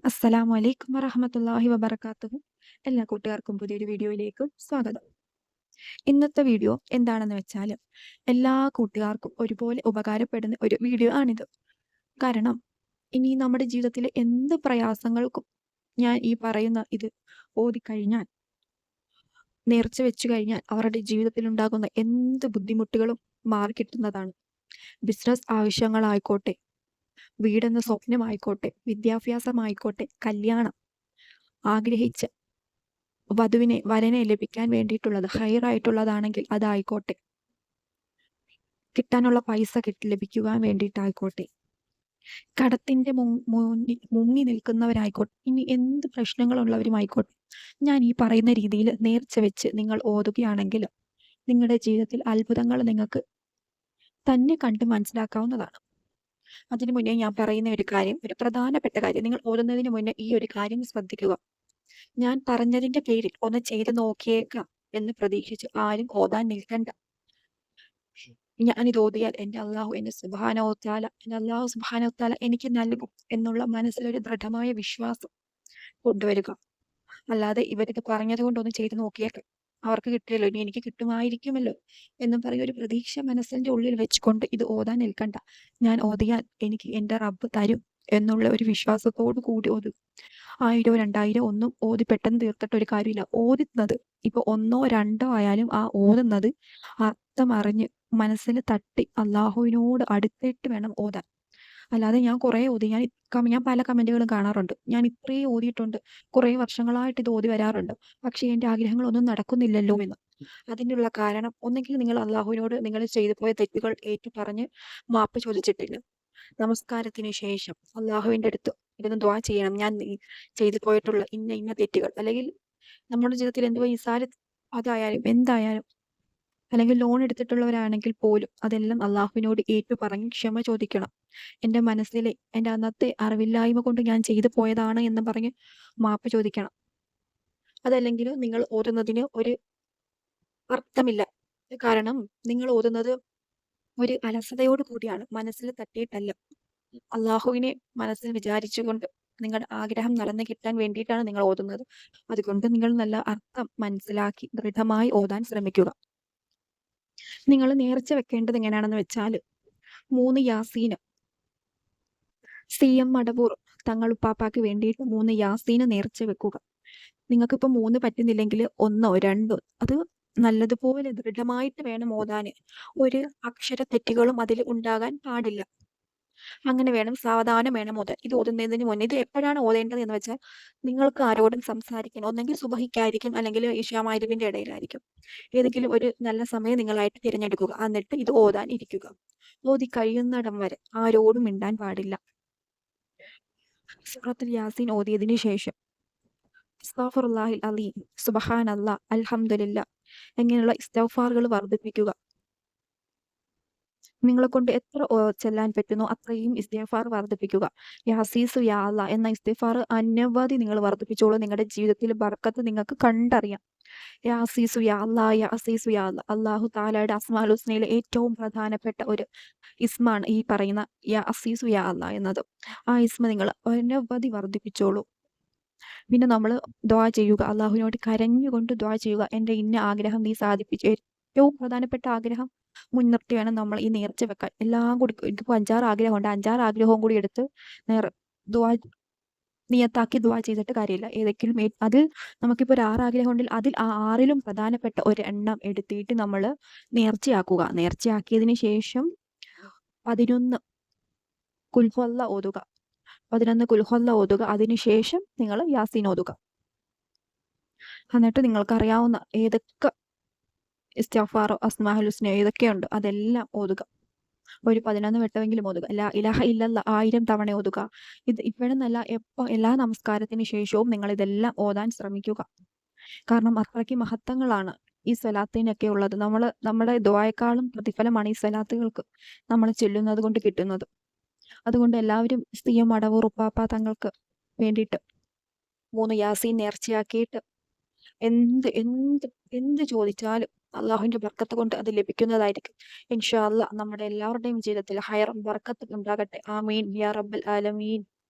അസ്സലാമു അലൈക്കും വറഹ്മത്തുള്ളാഹി വബറകാതുഹു. എല്ലാ കൂട്ടുകാർക്കും പുതിയൊരു വീഡിയോയിലേക്ക് സ്വാഗതം. ഇന്നത്തെ വീഡിയോ എന്താണെന്ന് വെച്ചാൽ എല്ലാ കൂട്ടുകാർക്കും ഒരുപോലെ ഉപകാരപ്പെടുന്ന ഒരു വീഡിയോ ആണിത്. കാരണം ഇനി നമ്മുടെ ജീവിതത്തിലെ എന്ത് പ്രയാസങ്ങൾക്കും ഞാൻ ഈ പറയുന്ന ഇത് ഓതിക്കഴിഞ്ഞാൽ, നേർച്ച വെച്ചു കഴിഞ്ഞാൽ അവരുടെ ജീവിതത്തിലുണ്ടാകുന്ന എന്ത് ബുദ്ധിമുട്ടുകളും മാറിക്കിട്ടുന്നതാണ്. ബിസിനസ് ആവശ്യങ്ങളായിക്കോട്ടെ, വീടെന്ന സ്വപ്നമായിക്കോട്ടെ, വിദ്യാഭ്യാസമായിക്കോട്ടെ, കല്യാണം ആഗ്രഹിച്ച വരനെ ലഭിക്കാൻ വേണ്ടിയിട്ടുള്ളത് ഹൈറായിട്ടുള്ളതാണെങ്കിൽ അതായിക്കോട്ടെ, കിട്ടാനുള്ള പൈസ ലഭിക്കുവാൻ വേണ്ടിയിട്ടായിക്കോട്ടെ, കടത്തിന്റെ മുങ്ങി നിൽക്കുന്നവരായിക്കോട്ടെ, ഇനി എന്ത് പ്രശ്നങ്ങളുള്ളവരുമായിക്കോട്ടെ, ഞാൻ ഈ പറയുന്ന രീതിയിൽ നേർച്ച വെച്ച് നിങ്ങൾ ഓതുകയാണെങ്കിൽ നിങ്ങളുടെ ജീവിതത്തിൽ അത്ഭുതങ്ങൾ നിങ്ങൾക്ക് തന്നെ കണ്ട് മനസ്സിലാക്കാവുന്നതാണ്. അതിനു മുന്നേ ഞാൻ പറയുന്ന ഒരു കാര്യം, ഒരു പ്രധാനപ്പെട്ട കാര്യം, നിങ്ങൾ ഓതുന്നതിന് മുന്നേ ഈ ഒരു കാര്യം ശ്രദ്ധിക്കുക. ഞാൻ പറഞ്ഞതിന്റെ പേരിൽ ഒന്ന് ചെയ്ത് നോക്കിയേക്കാം എന്ന് പ്രതീക്ഷിച്ച് ആരും ഓതാൻ നിൽക്കണ്ട. ഞാനിത് ഓതിയാൽ എന്റെ അള്ളാഹു സുബ്ഹാനഹു വ തആല എനിക്ക് നൽകും എന്നുള്ള മനസ്സിലൊരു ദൃഢമായ വിശ്വാസം കൊണ്ടുവരിക. അല്ലാതെ ഇവരിത് പറഞ്ഞത് കൊണ്ടൊന്ന് ചെയ്ത് നോക്കിയേക്കാം, അവർക്ക് കിട്ടിയല്ലോ ഇനി എനിക്ക് കിട്ടുമായിരിക്കുമല്ലോ എന്നും പറയും ഒരു പ്രതീക്ഷ മനസ്സിന്റെ ഉള്ളിൽ വെച്ചുകൊണ്ട് ഇത് ഓതാൻ നിൽക്കണ്ട. ഞാൻ ഓതിയാൽ എനിക്ക് എന്റെ റബ്ബ് തരും എന്നുള്ള ഒരു വിശ്വാസത്തോടു കൂടി ഓതുക. 1000 2000 ഒന്നും ഓതി പെട്ടെന്ന് തീർത്തിട്ട് ഒരു കാര്യമില്ല. ഓതുന്നത് ഇപ്പൊ 1 2 ആയാലും ആ ഓതുന്നത് അർത്ഥം അറിഞ്ഞ് മനസ്സിൽ തട്ടി അള്ളാഹുവിനോട് അടുത്തിട്ട് വേണം ഓതാൻ. അല്ലാതെ ഞാൻ കുറെ ഓതി, ഞാൻ പല കമന്റുകളും കാണാറുണ്ട്, ഞാൻ ഇത്രയും ഓതിയിട്ടുണ്ട്, കുറെ വർഷങ്ങളായിട്ട് ഇത് ഓതി വരാറുണ്ട്, പക്ഷേ എന്റെ ആഗ്രഹങ്ങളൊന്നും നടക്കുന്നില്ലല്ലോ എന്ന്. അതിനുള്ള കാരണം ഒന്നെങ്കിൽ നിങ്ങൾ അള്ളാഹുവിനോട് നിങ്ങൾ ചെയ്തു പോയ തെറ്റുകൾ ഏറ്റു പറഞ്ഞ് മാപ്പ് ചോദിച്ചിട്ടില്ല. നമസ്കാരത്തിന് ശേഷം അള്ളാഹുവിന്റെ അടുത്ത് ഇരുന്ന് ദുആ ചെയ്യണം. ഞാൻ ചെയ്തു പോയിട്ടുള്ള ഇന്ന ഇന്ന തെറ്റുകൾ, അല്ലെങ്കിൽ നമ്മുടെ ജീവിതത്തിൽ എന്ത് അതായാലും എന്തായാലും, അല്ലെങ്കിൽ ലോൺ എടുത്തിട്ടുള്ളവരാണെങ്കിൽ പോലും അതെല്ലാം അള്ളാഹുവിനോട് ഏറ്റു പറഞ്ഞ് ക്ഷമ ചോദിക്കണം. എന്റെ മനസ്സിലെ എന്റെ അന്നത്തെ അറിവില്ലായ്മ കൊണ്ട് ഞാൻ ചെയ്തു പോയതാണ് എന്ന് പറഞ്ഞ് മാപ്പ് ചോദിക്കണം. അതല്ലെങ്കിൽ നിങ്ങൾ ഓതുന്നതിന് ഒരു അർത്ഥമില്ല. കാരണം നിങ്ങൾ ഓതുന്നത് ഒരു അലസതയോട് കൂടിയാണ്, മനസ്സിൽ തട്ടിയിട്ടല്ല. അള്ളാഹുവിനെ മനസ്സിൽ വിചാരിച്ചുകൊണ്ട് നിങ്ങളുടെ ആഗ്രഹം നടന്നു കിട്ടാൻ വേണ്ടിയിട്ടാണ് നിങ്ങൾ ഓതുന്നത്. അതുകൊണ്ട് നിങ്ങൾ നല്ല അർത്ഥം മനസ്സിലാക്കി ദൃഢമായി ഓതാൻ ശ്രമിക്കുക. നിങ്ങൾ നേർച്ച വെക്കേണ്ടത് എങ്ങനെയാണെന്ന് വെച്ചാൽ 3 യാസീന്, CM മടവൂർ തങ്ങൾ ഉപ്പാപ്പാക്ക് വേണ്ടിയിട്ട് 3 യാസീന് നേർച്ച വെക്കുക. നിങ്ങൾക്കിപ്പോൾ 3 പറ്റുന്നില്ലെങ്കിൽ 1 2 അത് നല്ലതുപോലെ ദൃഢമായിട്ട് വേണം ഓതാന്. ഒരു അക്ഷര തെറ്റുകളും അതിൽ ഉണ്ടാകാൻ പാടില്ല. അങ്ങനെ വേണം, സാവധാനം വേണം ഓതാൻ. ഇത് ഓതുന്നതിന് മുന്നേ ഇത് എപ്പോഴാണ് ഓതേണ്ടത് എന്ന് വെച്ചാൽ, നിങ്ങൾക്ക് ആരോടും സംസാരിക്കാൻ ഒന്നെങ്കിൽ സുബഹിക്കായിരിക്കും, അല്ലെങ്കിൽ ഇശാ മഗ്‌രിബിന്റെ ഇടയിലായിരിക്കും. ഏതെങ്കിലും ഒരു നല്ല സമയം നിങ്ങളായിട്ട് തിരഞ്ഞെടുക്കുക. എന്നിട്ട് ഇത് ഓതാൻ ഇരിക്കുക. ഓതി കഴിയുന്നിടം വരെ ആരോടും മിണ്ടാൻ പാടില്ല. സൂറത്തുൽ യാസീൻ ഓതിയതിനു ശേഷം അസ്തഗ്ഫിറുല്ലാഹിൽ അലീം, സുബ്ഹാനല്ലാഹ്, അൽഹംദുലില്ലാഹ് ഇങ്ങനെയുള്ള ഇസ്തിഗ്ഫാറുകൾ വർദ്ധിപ്പിക്കുക. നിങ്ങളെക്കൊണ്ട് എത്ര ചെല്ലാൻ പറ്റുന്നോ അത്രയും ഇസ്തിഗ്ഫാർ വർദ്ധിപ്പിക്കുക. യാ അസീസു യാ അല്ലാഹ് എന്ന ഇസ്തിഗ്ഫാർ അനവധി നിങ്ങൾ വർദ്ധിപ്പിച്ചോളൂ. നിങ്ങളുടെ ജീവിതത്തിൽ ബർക്കത്ത് നിങ്ങൾക്ക് കണ്ടറിയാം. യാ അസീസു യാ അല്ലാഹ്, യാ അസീസു യാ അല്ലാഹ്. അല്ലാഹു തആലയുടെ അസ്മാഉൽ ഹുസ്നയിലെ ഏറ്റവും പ്രധാനപ്പെട്ട ഒരു ഇസ്മാണ് ഈ പറയുന്ന യാ അസീസു യാ അല്ലാഹ് എന്നത്. ആ ഇസ്മ നിങ്ങൾ അനവധി വർദ്ധിപ്പിച്ചോളൂ. പിന്നെ നമ്മൾ ദുആ ചെയ്യുക, അള്ളാഹുവിനോട് കരഞ്ഞുകൊണ്ട് ദുആ ചെയ്യുക. എൻ്റെ ഇന്ന ആഗ്രഹം നീ സാധിപ്പിച്ചു. ഏറ്റവും പ്രധാനപ്പെട്ട ആഗ്രഹം മുൻനിർത്തി വേണം നമ്മൾ ഈ നേർച്ച വെക്കാൻ. എല്ലാം കൂടി എനിക്കിപ്പോൾ 5-6 ആഗ്രഹമുണ്ട്, 5-6 ആഗ്രഹവും കൂടി എടുത്ത് ദുആ നിയത്താക്കി ദുആ ചെയ്തിട്ട് കാര്യമില്ല. ഏതെങ്കിലും അതിൽ നമുക്കിപ്പോൾ ഒരു 6 ആഗ്രഹം ഉണ്ടെങ്കിൽ അതിൽ ആ 6ലും പ്രധാനപ്പെട്ട ഒരു എണ്ണം എടുത്തിട്ട് നമ്മൾ നേർച്ചയാക്കുക. നേർച്ചയാക്കിയതിന് ശേഷം 11 ഖുൽ ഹുവല്ലാഹ് ഓതുക. 11 ഖുൽ ഹുവല്ലാഹ് ഓതുക. അതിനുശേഷം നിങ്ങൾ യാസീൻ ഓതുക. എന്നിട്ട് നിങ്ങൾക്കറിയാവുന്ന ഏതൊക്കെ ഇസ്തിഗ്ഫാറോ അസ്മാഉൽ ഹുസ്നയോ ഏതൊക്കെയുണ്ട് അതെല്ലാം ഓതുക. ഒരു 11 വട്ടമെങ്കിലും ഓതുക. ലാ ഇലാഹ ഇല്ലല്ലാഹ് 1000 തവണ ഓതുക. ഇത് ഇപ്പോഴെന്നല്ല, എല്ലാ നമസ്കാരത്തിന് ശേഷവും നിങ്ങൾ ഇതെല്ലാം ഓതാൻ ശ്രമിക്കുക. കാരണം അത്രയ്ക്ക് മഹത്വങ്ങളാണ് ഈ സ്വലാത്തിനൊക്കെ ഉള്ളത്. നമ്മുടെ ദുആയേക്കാളും പ്രതിഫലമാണ് ഈ സ്വലാത്തുകൾക്ക് നമ്മൾ ചൊല്ലുന്നത് കൊണ്ട് കിട്ടുന്നത്. അതുകൊണ്ട് എല്ലാവരും CM മടവൂർ ഉപ്പാപ്പ തങ്ങൾക്ക് വേണ്ടിയിട്ട് 3 യാസീൻ നേർച്ചയാക്കിയിട്ട് എന്ത് എന്ത് എന്ത് ചോദിച്ചാലും അള്ളാഹുവിന്റെ ബർക്കത്ത് കൊണ്ട് അത് ലഭിക്കുന്നതായിരിക്കും. ഇൻഷാ അല്ലാഹ് നമ്മുടെ എല്ലാവരുടെയും ജീവിതത്തിൽ ഹൈറും ബർക്കത്തും ഉണ്ടാകട്ടെ. ആമീൻ യാ റബ്ബൽ ആലമീൻ.